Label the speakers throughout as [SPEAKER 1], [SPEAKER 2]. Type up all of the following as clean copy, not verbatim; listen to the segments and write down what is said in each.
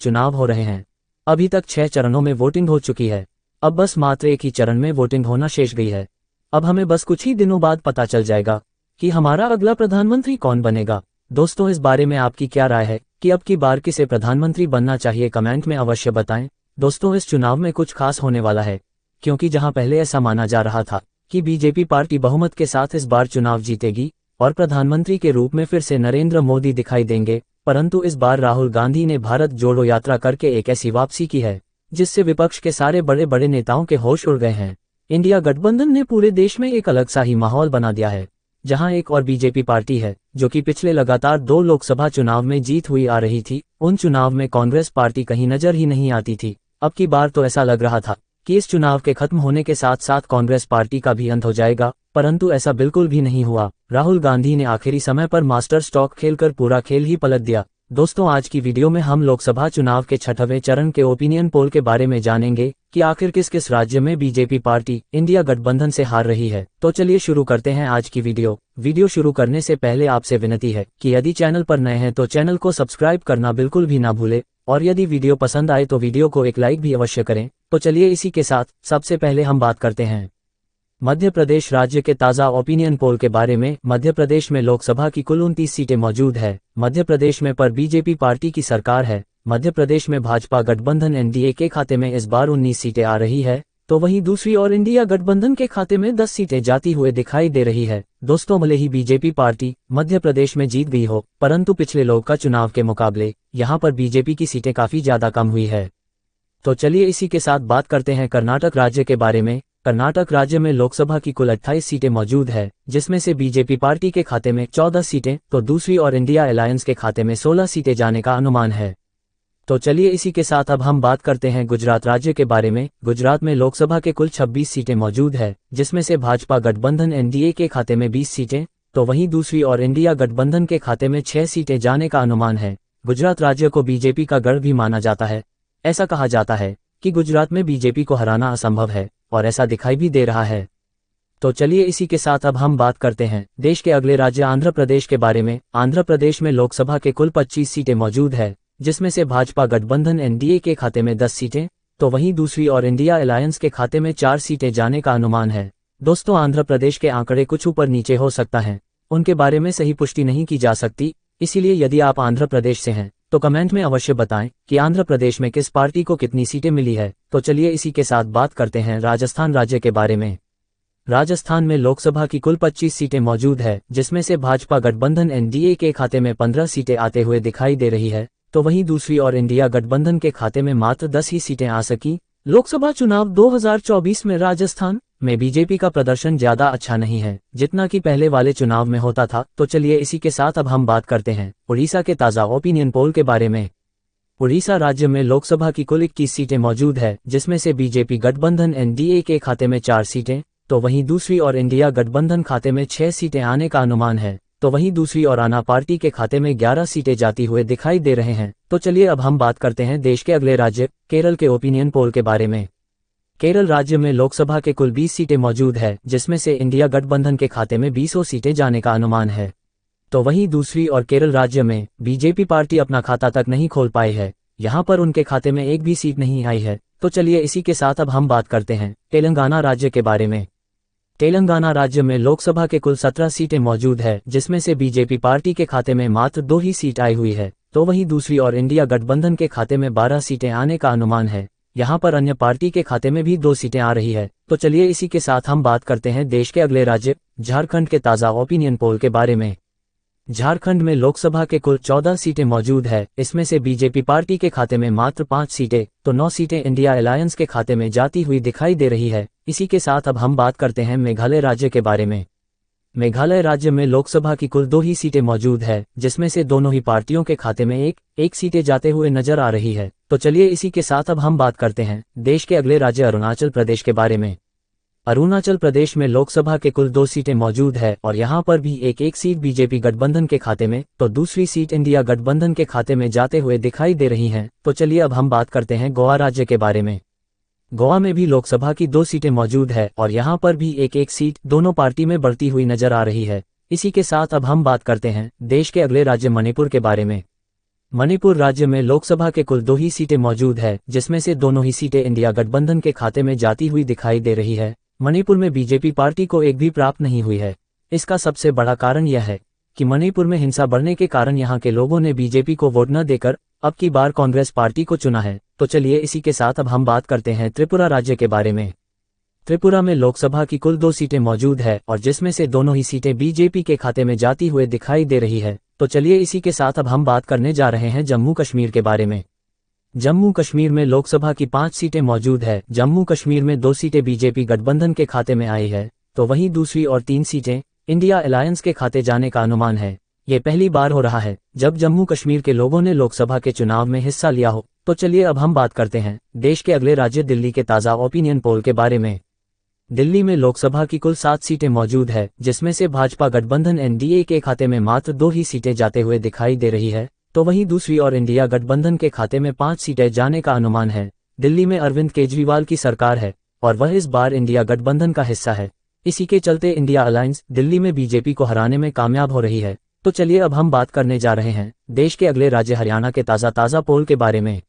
[SPEAKER 1] चुनाव हो रहे हैं। अभी तक 6 चरणों में वोटिंग हो चुकी है। अब बस मात्र एक ही चरण में वोटिंग होना शेष गई है। अब हमें बस कुछ ही दिनों बाद पता चल जाएगा कि हमारा अगला प्रधानमंत्री कौन बनेगा। दोस्तों, इस बारे में आपकी क्या राय है कि अब की बार किसे प्रधानमंत्री बनना चाहिए, कमेंट में अवश्य बताएं। दोस्तों, इस चुनाव में कुछ खास होने वाला है, क्योंकि जहां पहले ऐसा माना जा रहा था कि बीजेपी पार्टी बहुमत के साथ इस बार चुनाव जीतेगी और प्रधानमंत्री के रूप में फिर से नरेंद्र मोदी दिखाई देंगे, परंतु इस बार राहुल गांधी ने भारत जोड़ो यात्रा करके एक ऐसी वापसी की है जिससे विपक्ष के सारे बड़े बड़े नेताओं के होश उड़ गए हैं। इंडिया गठबंधन ने पूरे देश में एक अलग सा ही माहौल बना दिया है, जहां एक और बीजेपी पार्टी है जो कि पिछले लगातार 2 लोकसभा चुनाव में जीत हुई आ रही थी। उन चुनाव में कांग्रेस पार्टी कहीं नजर ही नहीं आती थी। अब की बार तो ऐसा लग रहा था कि इस चुनाव के खत्म होने के साथ साथ कांग्रेस पार्टी का भी अंत हो जाएगा, परंतु ऐसा बिल्कुल भी नहीं हुआ। राहुल गांधी ने आखिरी समय पर मास्टर स्ट्रोक खेलकर पूरा खेल ही पलट दिया। दोस्तों, आज की वीडियो में हम लोकसभा चुनाव के 6वें चरण के ओपिनियन पोल के बारे में जानेंगे कि आखिर किस किस राज्य में बीजेपी पार्टी इंडिया गठबंधन से हार रही है। तो चलिए शुरू करते हैं आज की वीडियो शुरू करने से पहले आपसे विनती है कि यदि चैनल पर नए हैं तो चैनल को सब्सक्राइब करना बिल्कुल भी ना भूले, और यदि वीडियो पसंद आए तो वीडियो को एक लाइक भी अवश्य करें। तो चलिए इसी के साथ सबसे पहले हम बात करते हैं मध्य प्रदेश राज्य के ताज़ा ओपिनियन पोल के बारे में। मध्य प्रदेश में लोकसभा की कुल 29 सीटें मौजूद है। मध्य प्रदेश में पर बीजेपी पार्टी की सरकार है। मध्य प्रदेश में भाजपा गठबंधन एनडीए के खाते में इस बार 19 सीटें आ रही है, तो वहीं दूसरी ओर इंडिया गठबंधन के खाते में 10 सीटें जाती हुए दिखाई दे रही है। दोस्तों, भले ही बीजेपी पार्टी मध्य प्रदेश में जीत गई हो, परंतु पिछले लोकसभा चुनाव के मुकाबले यहाँ पर बीजेपी की सीटें काफी ज्यादा कम हुई है। तो चलिए इसी के साथ बात करते हैं कर्नाटक राज्य के बारे में। कर्नाटक राज्य में लोकसभा की कुल 28 सीटें मौजूद है, जिसमें से बीजेपी पार्टी के खाते में 14 सीटें तो दूसरी और इंडिया अलायंस के खाते में 16 सीटें जाने का अनुमान है। तो चलिए इसी के साथ अब हम बात करते हैं गुजरात राज्य के बारे में। गुजरात में लोकसभा के कुल 26 सीटें मौजूद है, जिसमें से भाजपा गठबंधन एनडीए के खाते में 20 सीटें तो वहीं दूसरी और इंडिया गठबंधन के खाते में 6 सीटें जाने का अनुमान है। गुजरात राज्य को बीजेपी का गढ़ भी माना जाता है। ऐसा कहा जाता है कि गुजरात में बीजेपी को हराना असंभव है, और ऐसा दिखाई भी दे रहा है। तो चलिए इसी के साथ अब हम बात करते हैं देश के अगले राज्य आंध्र प्रदेश के बारे में। आंध्र प्रदेश में लोकसभा के कुल 25 सीटें मौजूद है, जिसमें से भाजपा गठबंधन एनडीए के खाते में 10 सीटें तो वहीं दूसरी और इंडिया अलायंस के खाते में 4 सीटें जाने का अनुमान है। दोस्तों, आंध्र प्रदेश के आंकड़े कुछ ऊपर नीचे हो सकता है, उनके बारे में सही पुष्टि नहीं की जा सकती, इसीलिए यदि आप आंध्र प्रदेश से हैं तो कमेंट में अवश्य बताएं कि आंध्र प्रदेश में किस पार्टी को कितनी सीटें मिली है। तो चलिए इसी के साथ बात करते हैं राजस्थान राज्य के बारे में। राजस्थान में लोकसभा की कुल 25 सीटें मौजूद है, जिसमें से भाजपा गठबंधन एनडीए के खाते में 15 सीटें आते हुए दिखाई दे रही है, तो वहीं दूसरी और इंडिया गठबंधन के खाते में मात्र 10 ही सीटें आ सकी। लोकसभा चुनाव 2024 में राजस्थान में बीजेपी का प्रदर्शन ज्यादा अच्छा नहीं है, जितना कि पहले वाले चुनाव में होता था। तो चलिए इसी के साथ अब हम बात करते हैं उड़ीसा के ताज़ा ओपिनियन पोल के बारे में। उड़ीसा राज्य में लोकसभा की कुल 21 सीटें मौजूद है, जिसमें से बीजेपी गठबंधन एनडीए के खाते में 4 सीटें तो वहीं दूसरी और इंडिया गठबंधन खाते में 6 सीटें आने का अनुमान है, तो वहीं दूसरी और आना पार्टी के खाते में 11 सीटें जाती हुए दिखाई दे रहे हैं। तो चलिए अब हम बात करते हैं देश के अगले राज्य केरल के ओपिनियन पोल के बारे में। केरल राज्य में लोकसभा के कुल 20 सीटें मौजूद है, जिसमें से इंडिया गठबंधन के खाते में 20 सीटें जाने का अनुमान है, तो वहीं दूसरी और केरल राज्य में बीजेपी पार्टी अपना खाता तक नहीं खोल पाई है, यहाँ पर उनके खाते में एक भी सीट नहीं आई है। तो चलिए इसी के साथ अब हम बात करते हैं तेलंगाना राज्य के बारे में। तेलंगाना राज्य में लोकसभा के कुल 17 सीटें मौजूद है, जिसमें से बीजेपी पार्टी के खाते में मात्र 2 ही सीट आई हुई है, तो वहीं दूसरी और इंडिया गठबंधन के खाते में 12 सीटें आने का अनुमान है। यहाँ पर अन्य पार्टी के खाते में भी 2 सीटें आ रही है। तो चलिए इसी के साथ हम बात करते हैं देश के अगले राज्य झारखंड के ताज़ा ओपिनियन पोल के बारे में। झारखंड में लोकसभा के कुल 14 सीटें मौजूद है, इसमें से बीजेपी पार्टी के खाते में मात्र 5 सीटें तो 9 सीटें इंडिया अलायंस के खाते में जाती हुई दिखाई दे रही है। इसी के साथ अब हम बात करते हैं मेघालय राज्य के बारे में। मेघालय राज्य में लोकसभा की कुल 2 ही सीटें मौजूद है, जिसमें से दोनों ही पार्टियों के खाते में एक सीटें जाते हुए नजर आ रही है। तो चलिए इसी के साथ अब हम बात करते हैं देश के अगले राज्य अरुणाचल प्रदेश के बारे में। अरुणाचल प्रदेश में लोकसभा के कुल 2 सीटें मौजूद है और यहाँ पर भी एक सीट बीजेपी गठबंधन के खाते में तो दूसरी सीट इंडिया गठबंधन के खाते में जाते हुए दिखाई दे रही हैं। तो चलिए अब हम बात करते हैं गोवा राज्य के बारे में। गोवा में भी लोकसभा की 2 सीटें मौजूद है और यहाँ पर भी एक सीट दोनों पार्टी में बढ़ती हुई नजर आ रही है। इसी के साथ अब हम बात करते हैं देश के अगले राज्य मणिपुर के बारे में। मणिपुर राज्य में लोकसभा के कुल 2 ही सीटें मौजूद है, जिसमें से दोनों ही सीटें इंडिया गठबंधन के खाते में जाती हुई दिखाई दे रही है। मणिपुर में बीजेपी पार्टी को एक भी प्राप्त नहीं हुई है। इसका सबसे बड़ा कारण यह है कि मणिपुर में हिंसा बढ़ने के कारण यहाँ के लोगों ने बीजेपी को वोट न देकर अब की बार कांग्रेस पार्टी को चुना है। तो चलिए इसी के साथ अब हम बात करते हैं त्रिपुरा राज्य के बारे में। त्रिपुरा में लोकसभा की कुल 2 सीटें मौजूद है और जिसमें से दोनों ही सीटें बीजेपी के खाते में जाती हुए दिखाई दे रही है। तो चलिए इसी के साथ अब हम बात करने जा रहे हैं जम्मू कश्मीर के बारे में। जम्मू कश्मीर में लोकसभा की 5 सीटें मौजूद है। जम्मू कश्मीर में 2 सीटें बीजेपी गठबंधन के खाते में आई है, तो वहीं दूसरी और 3 सीटें इंडिया अलायंस के खाते जाने का अनुमान है। ये पहली बार हो रहा है जब जम्मू कश्मीर के लोगों ने लोकसभा के चुनाव में हिस्सा लिया हो। तो चलिए अब हम बात करते हैं देश के अगले राज्य दिल्ली के ताज़ा ओपिनियन पोल के बारे में। दिल्ली में लोकसभा की कुल 7 सीटें मौजूद है, जिसमें से भाजपा गठबंधन एनडीए के खाते में मात्र 2 ही सीटें जाते हुए दिखाई दे रही है, तो वहीं दूसरी और इंडिया गठबंधन के खाते में 5 सीटें जाने का अनुमान है। दिल्ली में अरविंद केजरीवाल की सरकार है और वह इस बार इंडिया गठबंधन का हिस्सा है। इसी के चलते इंडिया अलायंस दिल्ली में बीजेपी को हराने में कामयाब हो रही है। तो चलिए अब हम बात करने जा रहे हैं देश के अगले राज्य हरियाणा के ताज़ा पोल के बारे में।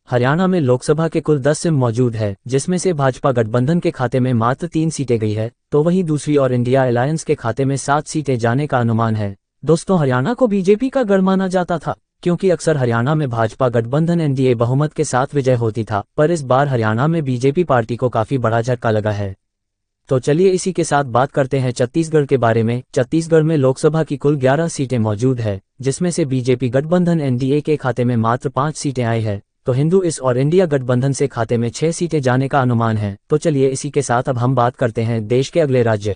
[SPEAKER 1] हरियाणा में लोकसभा के कुल 10 सीट मौजूद है, जिसमें से भाजपा गठबंधन के खाते में मात्र 3 सीटें गई है, तो वहीं दूसरी और इंडिया अलायंस के खाते में 7 सीटें जाने का अनुमान है। दोस्तों, हरियाणा को बीजेपी का गढ़ माना जाता था, क्योंकि अक्सर हरियाणा में भाजपा गठबंधन एनडीए बहुमत के साथ विजय होती था, पर इस बार हरियाणा में बीजेपी पार्टी को काफी बड़ा झटका लगा है। तो चलिए इसी के साथ बात करते हैं छत्तीसगढ़ के बारे में। छत्तीसगढ़ में लोकसभा की कुल 11 सीटें मौजूद है, जिसमें से बीजेपी गठबंधन एनडीए के खाते में मात्र 5 सीटें आई है, तो हिंदू इस और इंडिया गठबंधन से खाते में 6 सीटें जाने का अनुमान है। तो चलिए इसी के साथ अब हम बात करते हैं देश के अगले राज्य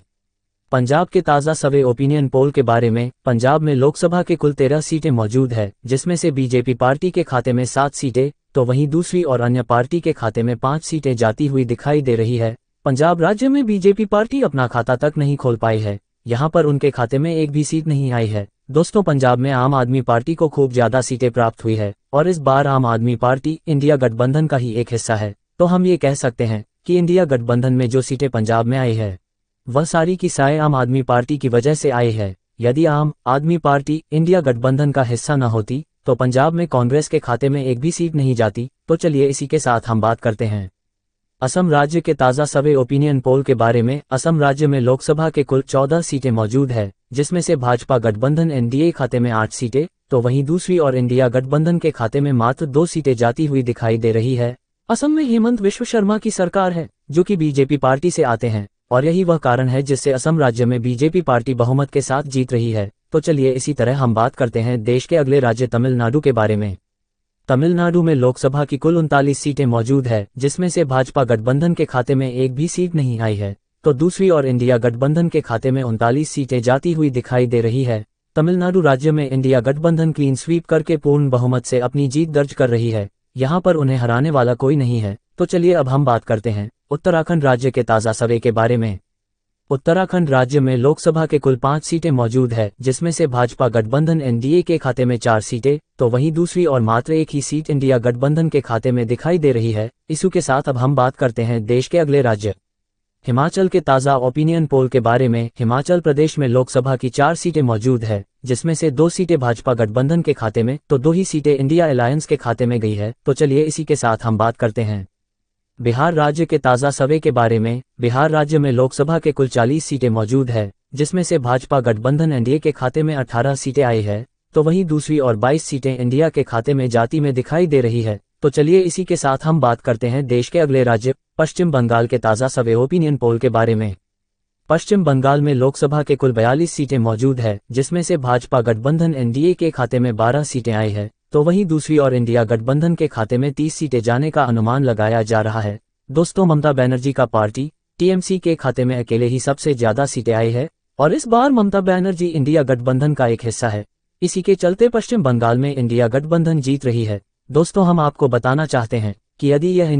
[SPEAKER 1] पंजाब के ताज़ा सर्वे ओपिनियन पोल के बारे में। पंजाब में लोकसभा के कुल 13 सीटें मौजूद है, जिसमें से बीजेपी पार्टी के खाते में 7 सीटें, तो वहीं दूसरी और अन्य पार्टी के खाते में 5 सीटें जाती हुई दिखाई दे रही है। पंजाब राज्य में बीजेपी पार्टी अपना खाता तक नहीं खोल पाई है, यहाँ पर उनके खाते में एक भी सीट नहीं आई है। दोस्तों, पंजाब में आम आदमी पार्टी को खूब ज्यादा सीटें प्राप्त हुई है और इस बार आम आदमी पार्टी इंडिया गठबंधन का ही एक हिस्सा है। तो हम ये कह सकते हैं कि इंडिया गठबंधन में जो सीटें पंजाब में आई है वह सारी की सारी आम आदमी पार्टी की वजह से आई है। यदि आम आदमी पार्टी इंडिया गठबंधन का हिस्सा न होती तो पंजाब में कांग्रेस के खाते में एक भी सीट नहीं जाती। तो चलिए इसी के साथ हम बात करते हैं असम राज्य के ताज़ा सर्वे ओपिनियन पोल के बारे में। असम राज्य में लोकसभा के कुल 14 सीटें मौजूद है, जिसमें से भाजपा गठबंधन एनडीए खाते में 8 सीटें, तो वहीं दूसरी और इंडिया गठबंधन के खाते में मात्र 2 सीटें जाती हुई दिखाई दे रही है। असम में हेमंत विश्व शर्मा की सरकार है, जो कि बीजेपी पार्टी से आते हैं, और यही वह कारण है जिससे असम राज्य में बीजेपी पार्टी बहुमत के साथ जीत रही है। तो चलिए इसी तरह हम बात करते हैं देश के अगले राज्य तमिलनाडु के बारे में। तमिलनाडु में लोकसभा की कुल 39 सीटें मौजूद है, जिसमें से भाजपा गठबंधन के खाते में एक भी सीट नहीं आई है, तो दूसरी और इंडिया गठबंधन के खाते में 39 सीटें जाती हुई दिखाई दे रही है। तमिलनाडु राज्य में इंडिया गठबंधन क्लीन स्वीप करके पूर्ण बहुमत से अपनी जीत दर्ज कर रही है, यहाँ पर उन्हें हराने वाला कोई नहीं है। तो चलिए अब हम बात करते हैं उत्तराखंड राज्य के ताज़ा सर्वे के बारे में। उत्तराखंड राज्य में लोकसभा के कुल 5 सीटें मौजूद है, जिसमें से भाजपा गठबंधन एनडीए के खाते में 4 सीटें, तो वहीं दूसरी और मात्र एक ही सीट इंडिया गठबंधन के खाते में दिखाई दे रही है। इसी के साथ अब हम बात करते हैं देश के अगले राज्य हिमाचल के ताज़ा ओपिनियन पोल के बारे में। हिमाचल प्रदेश में लोकसभा की 4 सीटें मौजूद है, जिसमें से 2 सीटें भाजपा गठबंधन के खाते में, तो 2 ही सीटें इंडिया अलायंस के खाते में गई है। तो चलिए इसी के साथ हम बात करते हैं बिहार राज्य के ताज़ा सर्वे के बारे में। बिहार राज्य में लोकसभा के कुल 40 सीटें मौजूद है, जिसमें से भाजपा गठबंधन एनडीए के खाते में 18 सीटें आई है, तो वहीं दूसरी और 22 सीटें इंडिया के खाते में जाती में दिखाई दे रही है। तो चलिए इसी के साथ हम बात करते हैं देश के अगले राज्य पश्चिम बंगाल के ताज़ा सर्वे ओपिनियन पोल के बारे में। पश्चिम बंगाल में लोकसभा के कुल 42 सीटें मौजूद है, जिसमें से भाजपा गठबंधन एनडीए के खाते में 12 सीटें आई है, तो वहीं दूसरी और इंडिया गठबंधन के खाते में 30 सीटें जाने का अनुमान लगाया जा रहा है। दोस्तों, ममता बनर्जी का पार्टी टीएमसी के खाते में अकेले ही सबसे ज्यादा सीटें आई है और इस बार ममता बनर्जी इंडिया गठबंधन का एक हिस्सा है। इसी के चलते पश्चिम बंगाल में इंडिया गठबंधन जीत रही है। दोस्तों, हम आपको बताना चाहते हैं कि यदि यह इंडिया